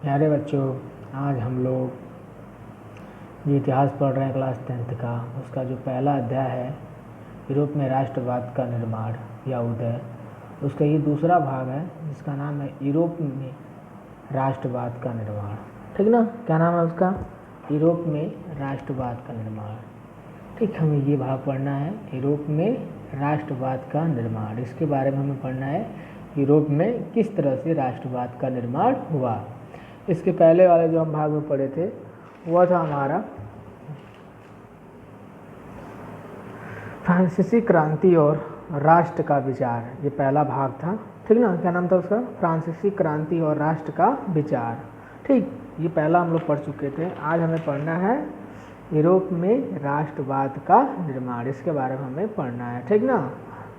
प्यारे बच्चों, आज हम लोग जो इतिहास पढ़ रहे हैं क्लास 10th का, उसका जो पहला अध्याय है यूरोप में राष्ट्रवाद का निर्माण या उदय, उसका ये दूसरा भाग है जिसका नाम है यूरोप में राष्ट्रवाद का निर्माण। ठीक ना, क्या नाम है उसका? यूरोप में राष्ट्रवाद का निर्माण। ठीक, हमें ये भाग पढ़ना है यूरोप में राष्ट्रवाद का निर्माण। इसके बारे में हमें पढ़ना है यूरोप में किस तरह से राष्ट्रवाद का निर्माण हुआ। इसके पहले वाले जो हम भाग में पढ़े थे वह था हमारा फ्रांसीसी क्रांति और राष्ट्र का विचार। ये पहला भाग था। ठीक ना, क्या नाम था उसका? फ्रांसीसी क्रांति और राष्ट्र का विचार। ठीक, ये पहला हम लोग पढ़ चुके थे। आज हमें पढ़ना है यूरोप में राष्ट्रवाद का निर्माण। इसके बारे में हमें पढ़ना है। ठीक ना,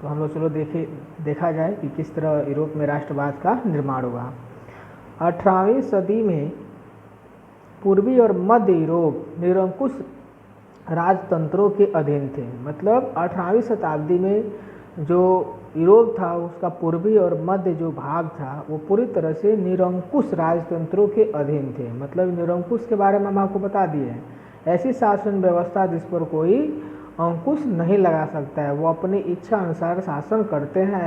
तो हम लोग चलो देखा जाए कि किस तरह यूरोप में राष्ट्रवाद का निर्माण हुआ। 18वीं सदी में पूर्वी और मध्य यूरोप निरंकुश राजतंत्रों के अधीन थे। मतलब 18वीं शताब्दी में जो यूरोप था उसका पूर्वी और मध्य जो भाग था वो पूरी तरह से निरंकुश राजतंत्रों के अधीन थे। मतलब निरंकुश के बारे में हम आपको बता दिए हैं, ऐसी शासन व्यवस्था जिस पर कोई अंकुश नहीं लगा सकता है, वो अपनी इच्छा अनुसार शासन करते हैं।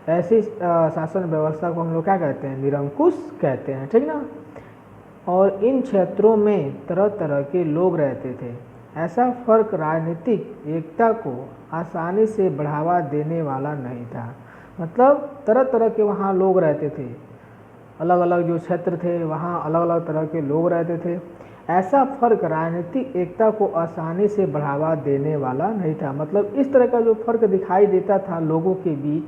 ऐसी शासन व्यवस्था को हम लोग क्या कहते हैं? निरंकुश कहते हैं। ठीक ना, और इन क्षेत्रों में तरह तरह के लोग रहते थे। ऐसा फर्क राजनीतिक एकता को आसानी से बढ़ावा देने वाला नहीं था। मतलब तरह तरह के वहाँ लोग रहते थे, अलग अलग जो क्षेत्र थे वहाँ अलग अलग तरह के लोग रहते थे। ऐसा फर्क राजनीतिक एकता को आसानी से बढ़ावा देने वाला नहीं था। मतलब इस तरह का जो फर्क दिखाई देता था लोगों के बीच,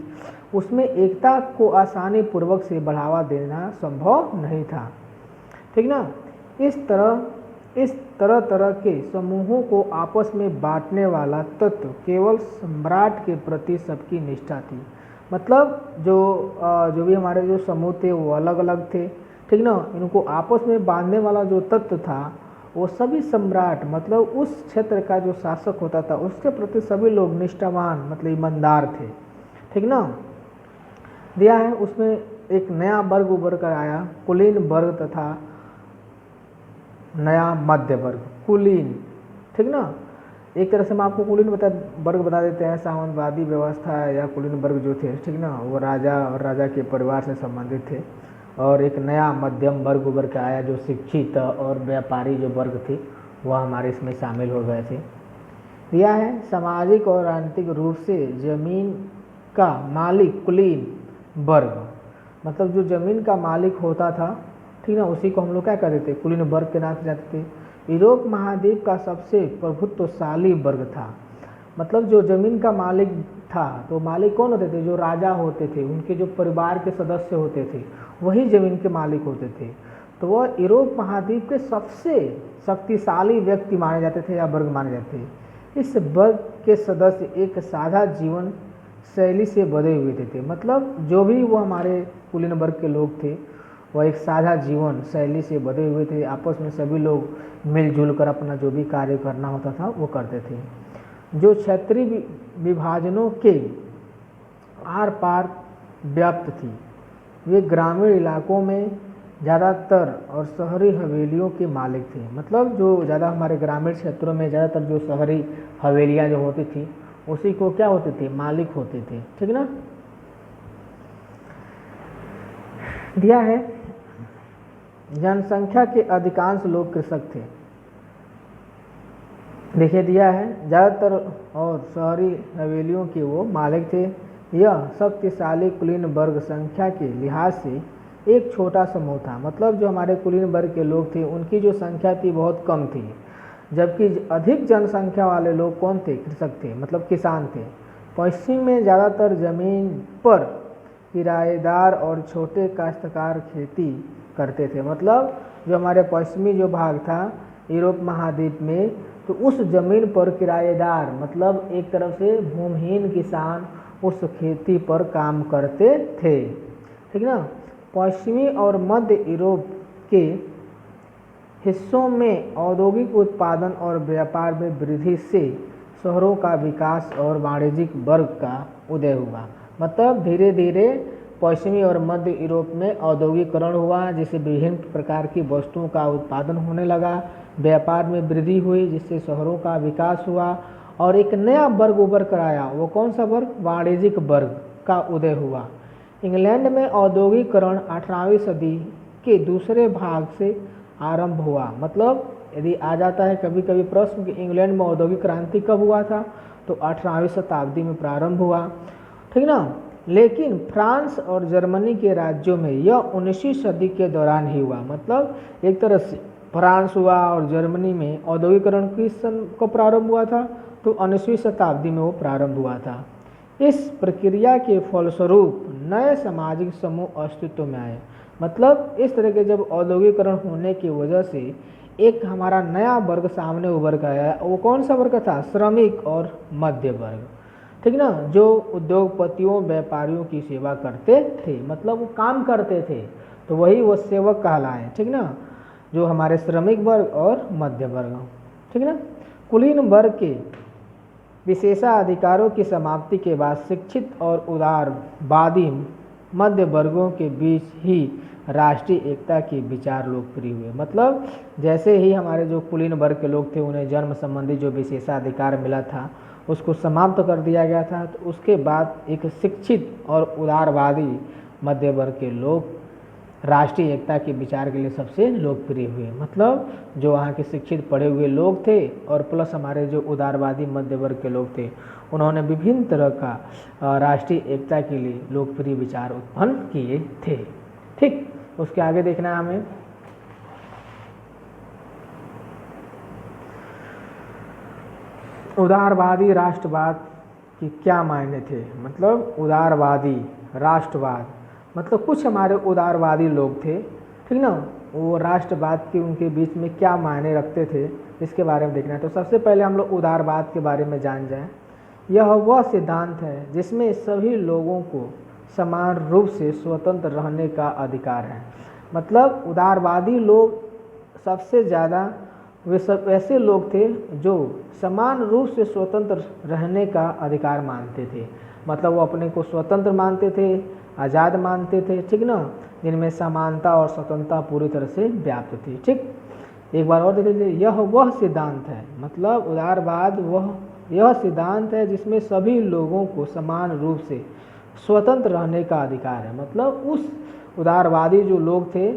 उसमें एकता को आसानी पूर्वक से बढ़ावा देना संभव नहीं था। ठीक ना, इस तरह के समूहों को आपस में बांटने वाला तत्व केवल सम्राट के प्रति सबकी निष्ठा थी। मतलब जो भी हमारे जो समूह थे वो अलग अलग थे। ठीक ना, इनको आपस में बांधने वाला जो तत्व था वो सभी सम्राट, मतलब उस क्षेत्र का जो शासक होता था उसके प्रति सभी लोग निष्ठावान, मतलब ईमानदार थे। ठीक ना, दिया है उसमें एक नया वर्ग उभर कर आया, कुलीन वर्ग तथा नया मध्य वर्ग, कुलीन। ठीक ना, एक तरह से हम आपको कुलीन वर्ग बता देते हैं, सामंतवादी व्यवस्था या कुलीन वर्ग जो थे, ठीक ना, वो राजा और राजा के परिवार से संबंधित थे। और एक नया मध्यम वर्ग उभर के आया जो शिक्षित और व्यापारी जो वर्ग थे वह हमारे इसमें शामिल हो गए थे। यह है सामाजिक और राजनीतिक रूप से जमीन का मालिक कुलीन वर्ग। मतलब जो जमीन का मालिक होता था, ठीक ना, उसी को हम लोग क्या कहते थे? कुलीन वर्ग के नाम से जानते थे। यूरोप महाद्वीप का सबसे प्रभुत्वशाली वर्ग था। मतलब जो जमीन का मालिक था, तो मालिक कौन होते थे? जो राजा होते थे, उनके जो परिवार के सदस्य होते थे वही जमीन के मालिक होते थे। तो वह यूरोप महाद्वीप के सबसे शक्तिशाली व्यक्ति माने जाते थे या वर्ग माने जाते थे। इस वर्ग के सदस्य एक साझा जीवन शैली से बधे हुए थे। मतलब जो भी वो हमारे कुलीन वर्ग के लोग थे वह एक साझा जीवन शैली से बधे हुए थे। आपस में सभी लोग मिलजुल कर अपना जो भी कार्य करना होता था वो करते थे। जो क्षेत्रीय विभाजनों के आर पार व्याप्त थी, वे ग्रामीण इलाकों में ज़्यादातर और शहरी हवेलियों के मालिक थे। मतलब जो ज़्यादा हमारे ग्रामीण क्षेत्रों में ज़्यादातर जो शहरी हवेलियाँ जो होती थी उसी को क्या होते थे? मालिक होते थे। ठीक ना, दिया है जनसंख्या के अधिकांश लोग कृषक थे। देखिए दिया है ज़्यादातर और शहरी हवेलियों के वो मालिक थे। यह शक्तिशाली कुलीन वर्ग संख्या के लिहाज से एक छोटा समूह था। मतलब जो हमारे कुलीन वर्ग के लोग थे उनकी जो संख्या थी बहुत कम थी, जबकि अधिक जनसंख्या वाले लोग कौन थे? कृषक थे, मतलब किसान थे। पश्चिम में ज़्यादातर जमीन पर किराएदार और छोटे काश्तकार खेती करते थे। मतलब जो हमारे पश्चिमी जो भाग था यूरोप महाद्वीप में, तो उस जमीन पर किराएदार, मतलब एक तरफ से भूमिहीन किसान उस खेती पर काम करते थे। ठीक ना, पश्चिमी और मध्य यूरोप के हिस्सों में औद्योगिक उत्पादन और व्यापार में वृद्धि से शहरों का विकास और वाणिज्यिक वर्ग का उदय हुआ। मतलब धीरे धीरे पश्चिमी और मध्य यूरोप में औद्योगिकरण हुआ, जिससे विभिन्न प्रकार की वस्तुओं का उत्पादन होने लगा, व्यापार में वृद्धि हुई, जिससे शहरों का विकास हुआ और एक नया वर्ग उभर कर आया। वो कौन सा वर्ग? वाणिज्यिक वर्ग का उदय हुआ। इंग्लैंड में औद्योगिकरण 18वीं सदी के दूसरे भाग से आरंभ हुआ। मतलब यदि आ जाता है कभी कभी प्रश्न कि इंग्लैंड में औद्योगिक क्रांति कब हुआ था, तो 18वीं शताब्दी में प्रारंभ हुआ, ठीक ना। लेकिन फ्रांस और जर्मनी के राज्यों में यह 19वीं सदी के दौरान ही हुआ। मतलब एक तरह से फ्रांस हुआ और जर्मनी में औद्योगिकरण किस सन को प्रारंभ हुआ था, तो 19वीं शताब्दी में वो प्रारंभ हुआ था। इस प्रक्रिया के फलस्वरूप नए सामाजिक समूह अस्तित्व में आए। मतलब इस तरह के जब औद्योगिकरण होने की वजह से एक हमारा नया वर्ग सामने उभर कर आया। वो कौन सा वर्ग था? श्रमिक और मध्य वर्ग, ठीक ना, जो उद्योगपतियों व्यापारियों की सेवा करते थे। मतलब वो काम करते थे, तो वही वो सेवक कहलाए, ठीक ना, जो हमारे श्रमिक वर्ग और मध्य वर्ग, ठीक ना। कुलीन वर्ग के विशेषाधिकारों की समाप्ति के बाद शिक्षित और उदारवादी मध्य वर्गों के बीच ही राष्ट्रीय एकता के विचार लोकप्रिय हुए। मतलब जैसे ही हमारे जो कुलीन वर्ग के लोग थे उन्हें जन्म संबंधी जो विशेषाधिकार मिला था उसको समाप्त कर दिया गया था, तो उसके बाद एक शिक्षित और उदारवादी मध्य वर्ग के लोग राष्ट्रीय एकता के विचार के लिए सबसे लोकप्रिय हुए। मतलब जो वहाँ के शिक्षित पढ़े हुए लोग थे और प्लस हमारे जो उदारवादी मध्य वर्ग के लोग थे, उन्होंने विभिन्न तरह का राष्ट्रीय एकता के लिए लोकप्रिय विचार उत्पन्न किए थे। ठीक, उसके आगे देखना है हमें। उदारवादी राष्ट्रवाद के क्या मायने थे? मतलब उदारवादी राष्ट्रवाद मतलब कुछ हमारे उदारवादी लोग थे, ठीक ना, वो राष्ट्रवाद के उनके बीच में क्या मायने रखते थे, इसके बारे में देखना है। तो सबसे पहले हम लोग उदारवाद के बारे में जान जाएं। यह वह सिद्धांत है जिसमें सभी लोगों को समान रूप से स्वतंत्र रहने का अधिकार है। मतलब उदारवादी लोग सबसे ज़्यादा वे सब ऐसे लोग थे जो समान रूप से स्वतंत्र रहने का अधिकार मानते थे। मतलब वो अपने को स्वतंत्र मानते थे, आज़ाद मानते थे, ठीक ना, जिनमें समानता और स्वतंत्रता पूरी तरह से व्याप्त थी। ठीक, एक बार और देख लीजिए, यह वह सिद्धांत है। मतलब उदारवाद यह सिद्धांत है जिसमें सभी लोगों को समान रूप से स्वतंत्र रहने का अधिकार है। मतलब उस उदारवादी जो लोग थे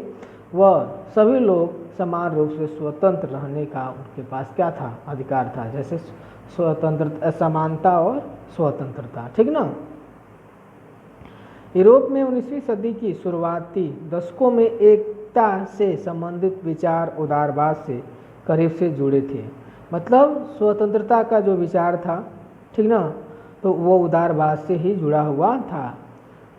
वह सभी लोग समान रूप से स्वतंत्र रहने का उनके पास क्या था? अधिकार था। जैसे स्वतंत्रता, समानता और स्वतंत्रता, ठीक ना। यूरोप में 19वीं सदी की शुरुआती दशकों में एकता से संबंधित विचार उदारवाद से करीब से जुड़े थे। मतलब स्वतंत्रता का जो विचार था, ठीक ना, तो वो उदारवाद से ही जुड़ा हुआ था।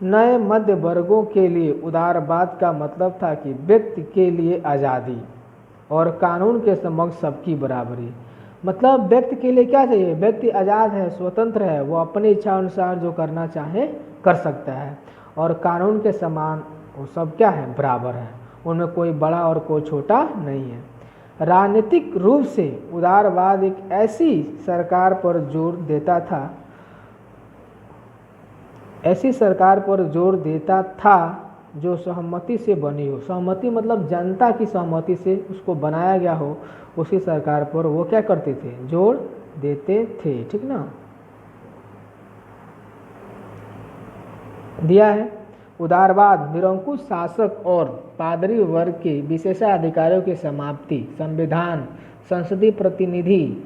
नए मध्य वर्गों के लिए उदारवाद का मतलब था कि व्यक्ति के लिए आज़ादी और कानून के समक्ष सबकी बराबरी। मतलब व्यक्ति के लिए क्या चाहिए? व्यक्ति आज़ाद है, स्वतंत्र है, वो अपनी इच्छा अनुसार जो करना चाहे कर सकता है, और कानून के समान वो सब क्या है? बराबर है, उनमें कोई बड़ा और कोई छोटा नहीं है। राजनीतिक रूप से उदारवाद एक ऐसी सरकार पर जोर देता था जो सहमति से बनी हो। सहमति मतलब जनता की सहमति से उसको बनाया गया हो, उसी सरकार पर वो क्या करते थे? जोर देते थे, ठीक ना। दिया है उदारवाद निरंकुश शासक और पादरी वर्ग के विशेषाधिकारों की समाप्ति, संविधान, संसदीय प्रतिनिधि।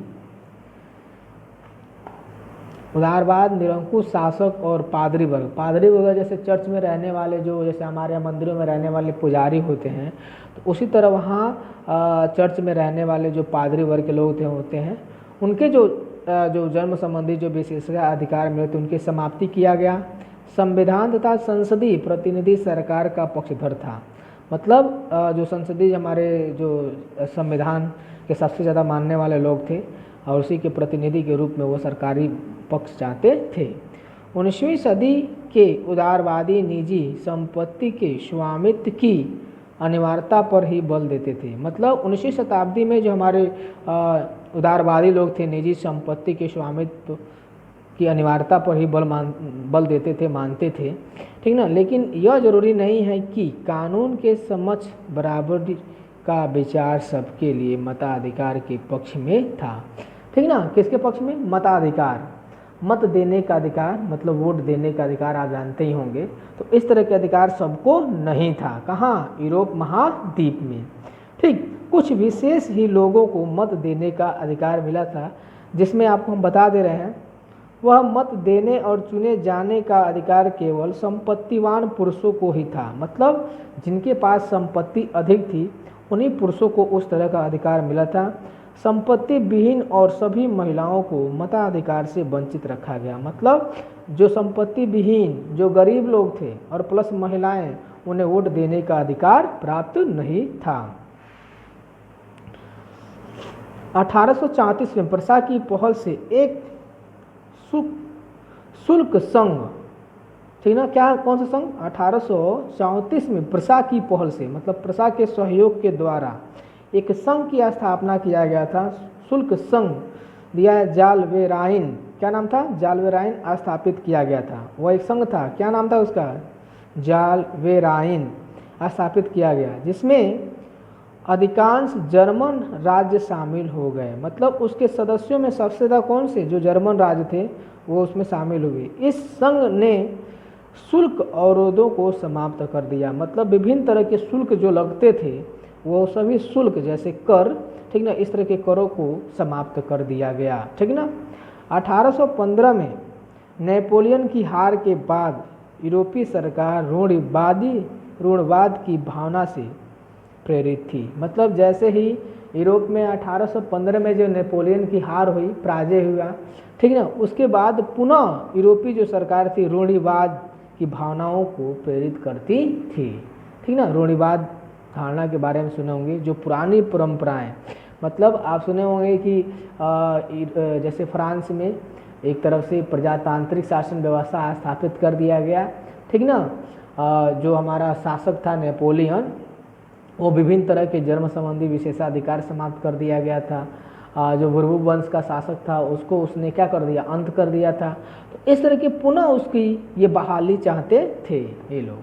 उदारवाद निरंकुश शासक और पादरी वर्ग जैसे चर्च में रहने वाले जो, जैसे हमारे यहाँ मंदिरों में रहने वाले पुजारी होते हैं, तो उसी तरह वहाँ चर्च में रहने वाले जो पादरी वर्ग के लोग होते हैं, उनके जो जन्म संबंधी जो विशेषाधिकार मिले थे उनकी समाप्ति किया गया। संविधान तथा संसदीय प्रतिनिधि सरकार का पक्षधर था। मतलब जो संसदीय हमारे जो संविधान के सबसे ज़्यादा मानने वाले लोग थे और उसी के प्रतिनिधि के रूप में वो सरकारी पक्ष चाहते थे। 19वीं सदी के उदारवादी निजी संपत्ति के स्वामित्व की अनिवार्यता पर ही बल देते थे। मतलब 19वीं शताब्दी में जो हमारे उदारवादी लोग थे, निजी संपत्ति के स्वामित्व की अनिवार्यता पर ही बल देते थे, मानते थे, ठीक ना। लेकिन यह जरूरी नहीं है कि कानून के समक्ष बराबरी का विचार सबके लिए मताधिकार के पक्ष में था, ठीक ना। किसके पक्ष में? मताधिकार, मत देने का अधिकार, मतलब वोट देने का अधिकार आप जानते ही होंगे। तो इस तरह के अधिकार सबको नहीं था। कहाँ? यूरोप महाद्वीप में, ठीक। कुछ विशेष ही लोगों को मत देने का अधिकार मिला था, जिसमें आपको हम बता दे रहे हैं वह मत देने और चुने जाने का अधिकार केवल संपत्तिवान पुरुषों को ही था। मतलब जिनके पास संपत्ति अधिक थी उन्हीं पुरुषों को उस तरह का अधिकार मिला था। संपत्ति विहीन और सभी महिलाओं को मताधिकार से वंचित रखा गया। मतलब जो संपत्ति विहीन, जो गरीब लोग थे और प्लस महिलाएं, उन्हें वोट देने का अधिकार प्राप्त नहीं था। 1834 में प्रसा की पहल से एक शुल्क संघ, ठीक ना, क्या, कौन सा संघ? 1834 में प्रसा की पहल से, मतलब प्रसा के सहयोग के द्वारा एक संघ की स्थापना किया गया था। शुल्क संघ दिया जालवेराइन, क्या नाम था? जालवेराइन स्थापित किया गया था। वह एक संघ था, क्या नाम था उसका? जालवेराइन स्थापित किया गया, जिसमें अधिकांश जर्मन राज्य शामिल हो गए। मतलब उसके सदस्यों में सबसे ज़्यादा कौन से? जो जर्मन राज्य थे वो उसमें शामिल हुए। इस संघ ने शुल्क अवरोधों को समाप्त कर दिया। मतलब विभिन्न तरह के शुल्क जो लगते थे वो सभी शुल्क, जैसे कर, ठीक ना, इस तरह के करों को समाप्त कर दिया गया, ठीक ना। 1815 में नेपोलियन की हार के बाद यूरोपीय सरकार रूढ़िवाद की भावना से प्रेरित थी। मतलब जैसे ही यूरोप में 1815 में जो नेपोलियन की हार हुई, पराजय हुआ, ठीक ना, उसके बाद पुनः यूरोपीय जो सरकार थी रूढ़िवाद की भावनाओं को प्रेरित करती थी, ठीक ना। रूढ़िवाद धारणा के बारे में सुने होंगे, जो पुरानी परंपराएं, मतलब आप सुने होंगे कि जैसे फ्रांस में एक तरफ से प्रजातांत्रिक शासन व्यवस्था स्थापित कर दिया गया, ठीक ना। जो हमारा शासक था नेपोलियन, वो विभिन्न तरह के जन्म संबंधी विशेषाधिकार समाप्त कर दिया गया था। जो बुर्बन वंश का शासक था उसको उसने क्या कर दिया? अंत कर दिया था। तो इस तरह के पुनः उसकी ये बहाली चाहते थे ये लोग।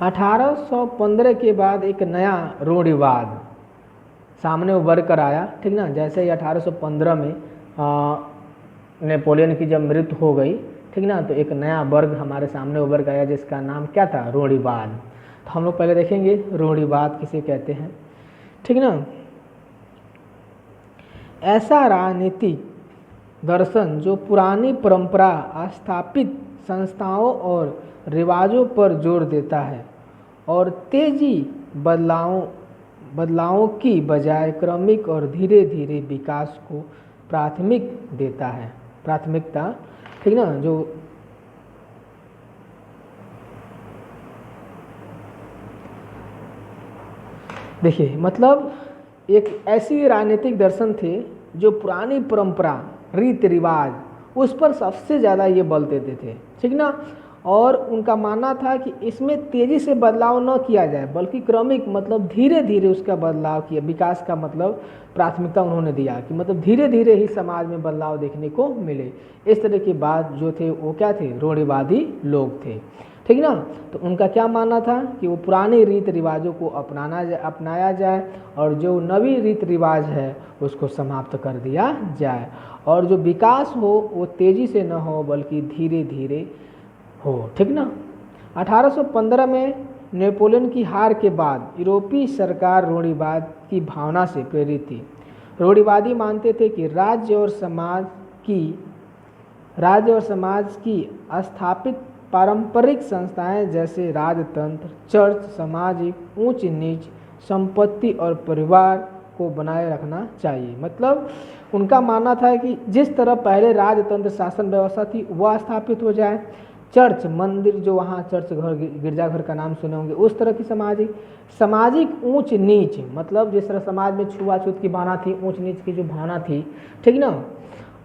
(1815) के बाद एक नया रूढ़िवाद सामने उभर कर आया, ठीक ना। जैसे ही 1815 में नेपोलियन की जब मृत्यु हो गई, ठीक ना, तो एक नया वर्ग हमारे सामने उभर गया जिसका नाम क्या था? रूढ़िवाद। तो हम लोग पहले देखेंगे रूढ़िवाद किसे कहते हैं, ठीक ना। ऐसा राजनीतिक दर्शन जो पुरानी परंपरा, स्थापित संस्थाओं और रिवाजों पर जोर देता है और तेजी बदलावों की बजाय क्रमिक और धीरे धीरे विकास को प्राथमिकता, ठीक ना। जो देखिए, मतलब एक ऐसी राजनीतिक दर्शन थे जो पुरानी परंपरा, रीति रिवाज, उस पर सबसे ज़्यादा ये बल देते थे, ठीक ना। और उनका मानना था कि इसमें तेज़ी से बदलाव न किया जाए बल्कि क्रमिक, मतलब धीरे धीरे उसका बदलाव किया। विकास का मतलब प्राथमिकता उन्होंने दिया कि मतलब धीरे धीरे ही समाज में बदलाव देखने को मिले। इस तरह की बात जो थे वो क्या थे? रूढ़िवादी लोग थे, ठीक ना। तो उनका क्या मानना था कि वो पुराने रीति रिवाजों को अपनाया जाए और जो नवी रीति रिवाज है उसको समाप्त कर दिया जाए, और जो विकास हो वो तेज़ी से न हो बल्कि धीरे धीरे हो, ठीक ना। 1815 में नेपोलियन की हार के बाद यूरोपीय सरकार रूढ़िवाद की भावना से प्रेरित थी। रूढ़िवादी मानते थे कि राज्य और समाज की स्थापित पारंपरिक संस्थाएं जैसे राजतंत्र, चर्च, सामाजिक ऊंच नीच, संपत्ति और परिवार को बनाए रखना चाहिए। मतलब उनका मानना था कि जिस तरह पहले राजतंत्र शासन व्यवस्था थी वह स्थापित हो जाए, चर्च, मंदिर, जो वहाँ चर्च घर, गिरजाघर का नाम सुने होंगे, उस तरह की सामाजिक ऊंच नीच, मतलब जिस तरह समाज में छुआछूत की भावना थी, ऊंच नीच की जो भावना थी, ठीक ना,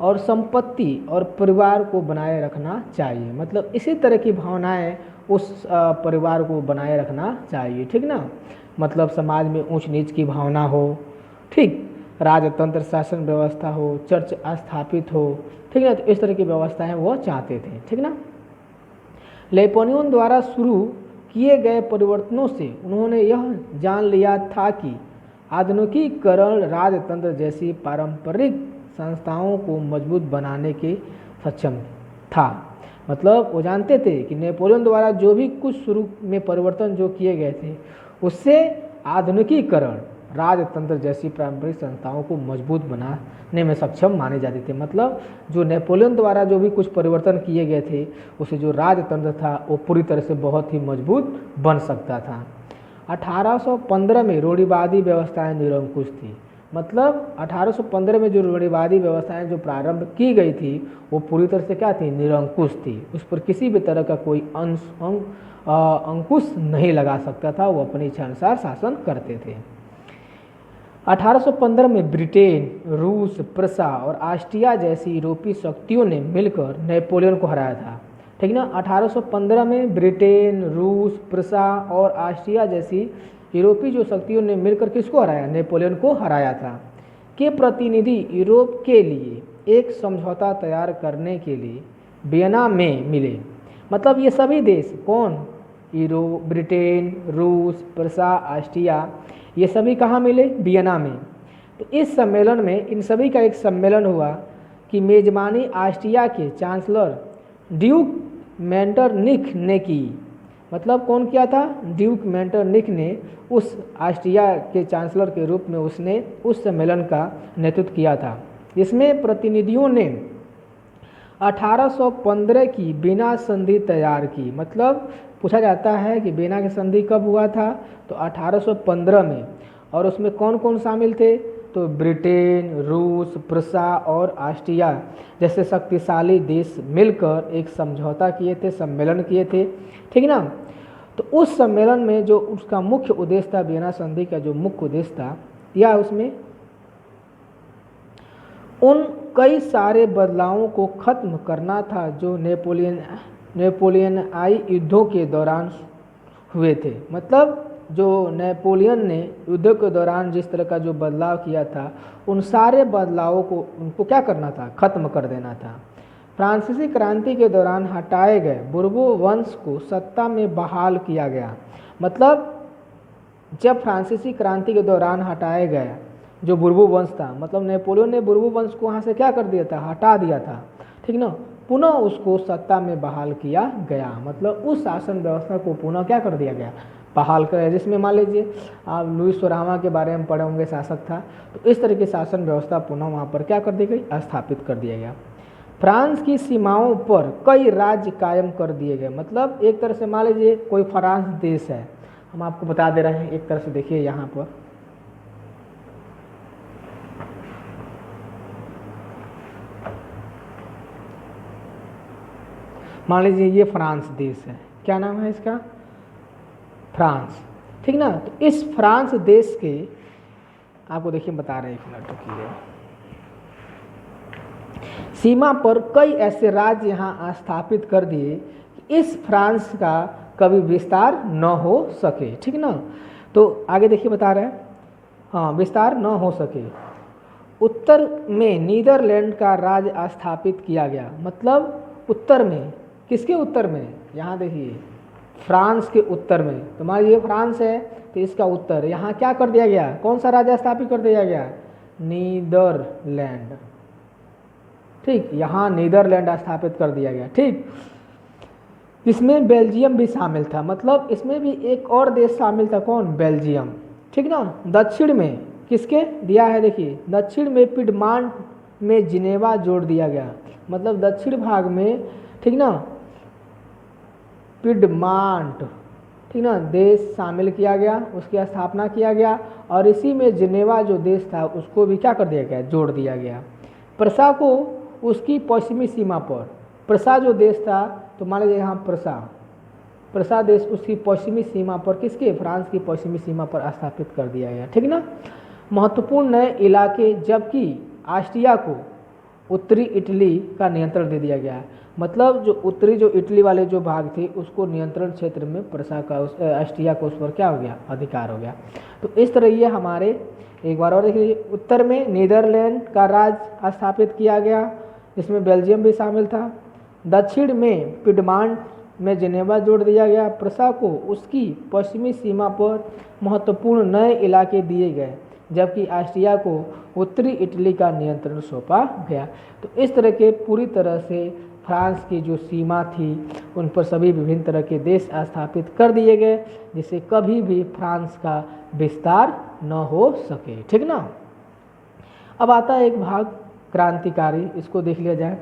और संपत्ति और परिवार को बनाए रखना चाहिए। मतलब इसी तरह की भावनाएं उस परिवार को बनाए रखना चाहिए, ठीक ना। मतलब समाज में ऊंच नीच की भावना हो ठीक, राजतंत्र शासन व्यवस्था हो, चर्च स्थापित हो, ठीक ना, तो इस तरह की व्यवस्थाएं वो चाहते थे, ठीक ना। नेपोलियन द्वारा शुरू किए गए परिवर्तनों से उन्होंने यह जान लिया था कि आधुनिकीकरण राजतंत्र जैसी पारंपरिक संस्थाओं को मजबूत बनाने के सक्षम था। मतलब वो जानते थे कि नेपोलियन द्वारा जो भी कुछ शुरू में परिवर्तन जो किए गए थे उससे आधुनिकीकरण राजतंत्र जैसी पारंपरिक संस्थाओं को मजबूत बनाने में सक्षम माने जाते थे। मतलब जो नेपोलियन द्वारा जो भी कुछ परिवर्तन किए गए थे उससे जो राजतंत्र था वो पूरी तरह से बहुत ही मजबूत बन सकता था। 1815 में रूढ़िवादी व्यवस्थाएं निरंकुश थी। मतलब 1815 में जो रूढ़िवादी व्यवस्थाएं जो प्रारंभ की गई थी वो पूरी तरह से क्या थी, निरंकुश थी। उस पर किसी भी तरह का कोई अंकुश नहीं लगा सकता था, वो अपनी इच्छा अनुसार शासन करते थे। 1815 में ब्रिटेन, रूस, प्रसा और ऑस्ट्रिया जैसी यूरोपीय शक्तियों ने मिलकर नेपोलियन को हराया था, ठीक ना। 1815 में ब्रिटेन, रूस, प्रसा और ऑस्ट्रिया जैसी यूरोपीय जो शक्तियों ने मिलकर किसको हराया, नेपोलियन को हराया था। के प्रतिनिधि यूरोप के लिए एक समझौता तैयार करने के लिए वियना में मिले। मतलब ये सभी देश कौन, यूरोप, ब्रिटेन, रूस, प्रसा, ऑस्ट्रिया, ये सभी कहाँ मिले, वियना में। तो इस सम्मेलन में इन सभी का एक सम्मेलन हुआ कि मेजबानी ऑस्ट्रिया के चांसलर ड्यूक मेटरनिख ने की। मतलब कौन किया था, ड्यूक मेटरनिख ने उस ऑस्ट्रिया के चांसलर के रूप में उसने उस सम्मेलन का नेतृत्व किया था। इसमें प्रतिनिधियों ने 1815 की वियना संधि तैयार की। मतलब पूछा जाता है कि वियना की संधि कब हुआ था, तो 1815 में। और उसमें कौन कौन शामिल थे, तो ब्रिटेन, रूस, प्रसा और ऑस्ट्रिया जैसे शक्तिशाली देश मिलकर एक समझौता किए थे, सम्मेलन किए थे, ठीक ना। तो उस सम्मेलन में जो उसका मुख्य उद्देश्य था, वियना संधि का जो मुख्य उद्देश्य था, यह उसमें उन कई सारे बदलावों को खत्म करना था जो नेपोलियनाई युद्धों के दौरान हुए थे। मतलब जो नेपोलियन ने युद्धों के दौरान जिस तरह का जो बदलाव किया था उन सारे बदलावों को उनको क्या करना था, खत्म कर देना था। फ्रांसीसी क्रांति के दौरान हटाए गए बुर्बो वंश को सत्ता में बहाल किया गया। मतलब जब फ्रांसीसी क्रांति के दौरान हटाए गए जो बुर्बो वंश था, मतलब नेपोलियन ने बुर्बो वंश को वहाँ से क्या कर दिया था, हटा दिया था, ठीक ना। पुनः उसको सत्ता में बहाल किया गया। मतलब उस शासन व्यवस्था को पुनः क्या कर दिया गया, बहाल कर। जिसमें मान लीजिए आप लुईस सोरामा के बारे में पढ़े होंगे, शासक था, तो इस तरह की शासन व्यवस्था पुनः वहाँ पर क्या कर दी गई, स्थापित कर दिया गया। फ्रांस की सीमाओं पर कई राज्य कायम कर दिए गए। मतलब एक तरह से मान लीजिए कोई फ्रांस देश है, हम आपको बता दे रहे हैं, एक तरह से देखिए यहाँ पर मान लीजिए ये फ्रांस देश है, क्या नाम है इसका, फ्रांस, ठीक ना। तो इस फ्रांस देश के आपको देखिए बता रहे हैं, एक मिनट रुकिए, सीमा पर कई ऐसे राज्य यहाँ स्थापित कर दिए कि इस फ्रांस का कभी विस्तार न हो सके, ठीक ना। तो आगे देखिए बता रहे हैं, हाँ, विस्तार न हो सके। उत्तर में नीदरलैंड का राज्य स्थापित किया गया। मतलब उत्तर में, किसके उत्तर में, यहाँ देखिए फ्रांस के उत्तर में, तो मान लीजिए फ्रांस है तो इसका उत्तर, यहाँ क्या कर दिया गया, कौन सा राज्य स्थापित कर दिया गया, नीदरलैंड, ठीक, यहाँ नीदरलैंड स्थापित कर दिया गया, ठीक। इसमें बेल्जियम भी शामिल था। मतलब इसमें भी एक और देश शामिल था, कौन, बेल्जियम, ठीक ना। दक्षिण में किसके दिया है, देखिए दक्षिण में पिडमांट में जिनेवा जोड़ दिया गया। मतलब दक्षिण भाग में, ठीक ना, पिडमांट, ठीक ना, देश शामिल किया गया, उसकी स्थापना किया गया, और इसी में जिनेवा जो देश था उसको भी क्या कर दिया गया, जोड़ दिया गया। प्रसा को उसकी पश्चिमी सीमा पर, प्रसा जो देश था, तो मान लीजिए यहाँ प्रसा देश उसकी पश्चिमी सीमा पर, किसके, फ्रांस की पश्चिमी सीमा पर स्थापित कर दिया गया, ठीक ना। महत्वपूर्ण नए इलाके, जबकि ऑस्ट्रिया को उत्तरी इटली का नियंत्रण दे दिया गया। मतलब जो उत्तरी जो इटली वाले जो भाग थे उसको नियंत्रण क्षेत्र में प्रसा का ऑस्ट्रिया को उस पर क्या हो गया, अधिकार हो गया। तो इस तरह ये हमारे एक बार और देख लीजिए, उत्तर में नीदरलैंड का राज स्थापित किया गया, जिसमें बेल्जियम भी शामिल था। दक्षिण में पिडमांट में जेनेवा जोड़ दिया गया। प्रसा को उसकी पश्चिमी सीमा पर महत्वपूर्ण नए इलाके दिए गए, जबकि ऑस्ट्रिया को उत्तरी इटली का नियंत्रण सौंपा गया। तो इस तरह के पूरी तरह से फ्रांस की जो सीमा थी उन पर सभी विभिन्न तरह के देश स्थापित कर दिए गए, जिससे कभी भी फ्रांस का विस्तार न हो सके। ठीक ना। अब आता है एक भाग क्रांतिकारी, इसको देख लिया जाए।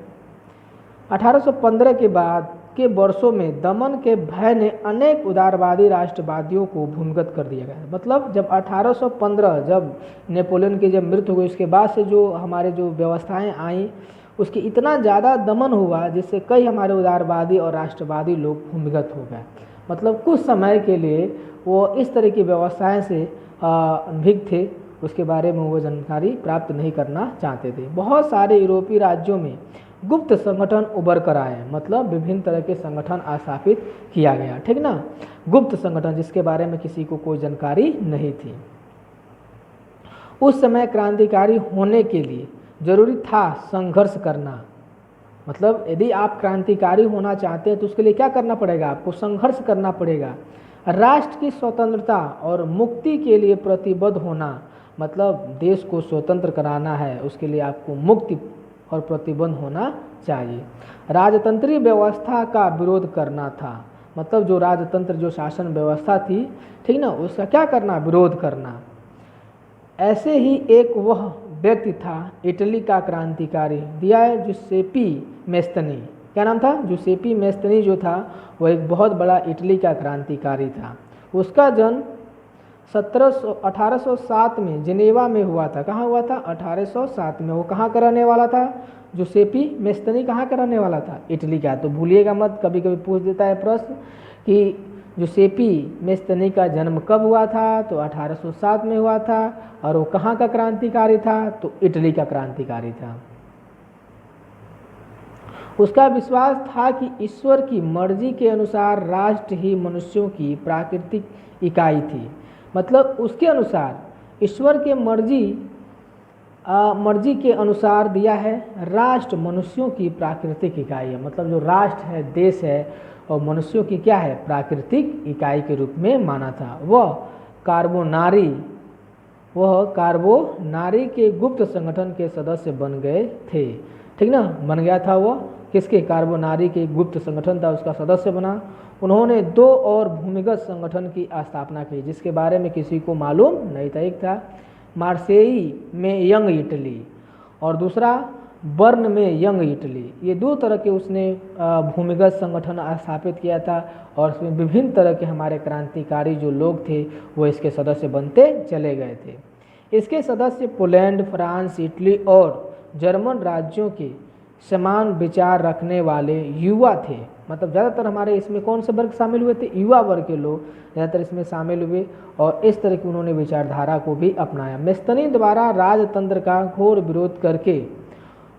1815 के बाद के वर्षों में दमन के भय ने अनेक उदारवादी राष्ट्रवादियों को भूमिगत कर दिया गया। मतलब जब 1815 जब नेपोलियन की जब मृत्यु हुई, उसके बाद से जो हमारे जो व्यवस्थाएं आई उसकी इतना ज़्यादा दमन हुआ जिससे कई हमारे उदारवादी और राष्ट्रवादी लोग भूमिगत हो गए। मतलब कुछ समय के लिए वो इस तरह की व्यवस्थाएं से अनभिज्ञ थे, उसके बारे में वो जानकारी प्राप्त नहीं करना चाहते थे। बहुत सारे यूरोपीय राज्यों में गुप्त संगठन उभर कर आए, मतलब विभिन्न तरह के संगठन स्थापित किया गया। ठीक ना। गुप्त संगठन जिसके बारे में किसी को कोई जानकारी नहीं थी। उस समय क्रांतिकारी होने के लिए जरूरी था संघर्ष करना। मतलब यदि आप क्रांतिकारी होना चाहते हैं तो उसके लिए क्या करना पड़ेगा, आपको संघर्ष करना पड़ेगा। राष्ट्र की स्वतंत्रता और मुक्ति के लिए प्रतिबद्ध होना, मतलब देश को स्वतंत्र कराना है, उसके लिए आपको मुक्ति और प्रतिबद्ध होना चाहिए। राजतंत्री व्यवस्था का विरोध करना था, मतलब जो राजतंत्र जो शासन व्यवस्था थी, ठीक ना, उसका क्या करना, विरोध करना। ऐसे ही एक वह व्यक्ति था इटली का क्रांतिकारी दिया है जुसेपी मेस्तनी। क्या नाम था, जुसेपी मेस्तनी जो था वह एक बहुत बड़ा इटली का क्रांतिकारी था। उसका जन्म 1807 में जिनेवा में हुआ था। कहाँ हुआ था, 1807 में। वो कहाँ का रहने वाला था, जुसेपी मेस्तनी कहाँ का रहने वाला था, इटली का। तो भूलिएगा मत, कभी कभी पूछ देता है प्रश्न कि जुसेपी मेस्तनी का जन्म कब हुआ था, तो 1807 में हुआ था। और वो कहाँ का क्रांतिकारी था, तो इटली का क्रांतिकारी था। उसका विश्वास था कि ईश्वर की मर्जी के अनुसार राष्ट्र ही मनुष्यों की प्राकृतिक इकाई थी। मतलब उसके अनुसार ईश्वर के मर्जी के अनुसार दिया है, राष्ट्र मनुष्यों की प्राकृतिक इकाई है। मतलब जो राष्ट्र है, देश है, और मनुष्यों की क्या है, प्राकृतिक इकाई के रूप में माना था। वह कार्बोनारी के गुप्त संगठन के सदस्य बन गए थे। ठीक ना, बन गया था वो, किसके, कार्बोनारी के गुप्त संगठन था, उसका सदस्य बना। उन्होंने 2 और भूमिगत संगठन की स्थापना की जिसके बारे में किसी को मालूम नहीं था। एक था मार्सेई में यंग इटली और दूसरा बर्न में यंग इटली। ये 2 तरह के उसने भूमिगत संगठन स्थापित किया था और इसमें विभिन्न तरह के हमारे क्रांतिकारी जो लोग थे वो इसके सदस्य बनते चले गए थे। इसके सदस्य पोलैंड, फ्रांस, इटली और जर्मन राज्यों के समान विचार रखने वाले युवा थे। मतलब ज़्यादातर हमारे इसमें कौन से वर्ग शामिल हुए थे, युवा वर्ग के लोग ज़्यादातर इसमें शामिल हुए और इस तरह की उन्होंने विचारधारा को भी अपनाया। मेस्तनी द्वारा राजतंत्र का घोर विरोध करके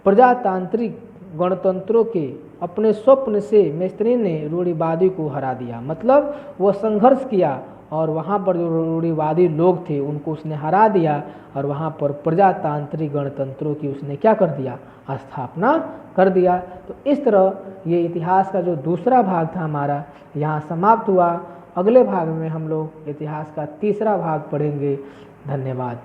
प्रजातांत्रिक गणतंत्रों के अपने स्वप्न से मेस्तनी ने रूढ़िवादी को हरा दिया। मतलब वह संघर्ष किया और वहाँ पर जो रूढ़िवादी लोग थे उनको उसने हरा दिया और वहाँ पर प्रजातांत्रिक गणतंत्रों की उसने क्या कर दिया, स्थापना कर दिया। तो इस तरह ये इतिहास का जो दूसरा भाग था हमारा यहाँ समाप्त हुआ। अगले भाग में हम लोग इतिहास का तीसरा भाग पढ़ेंगे। धन्यवाद।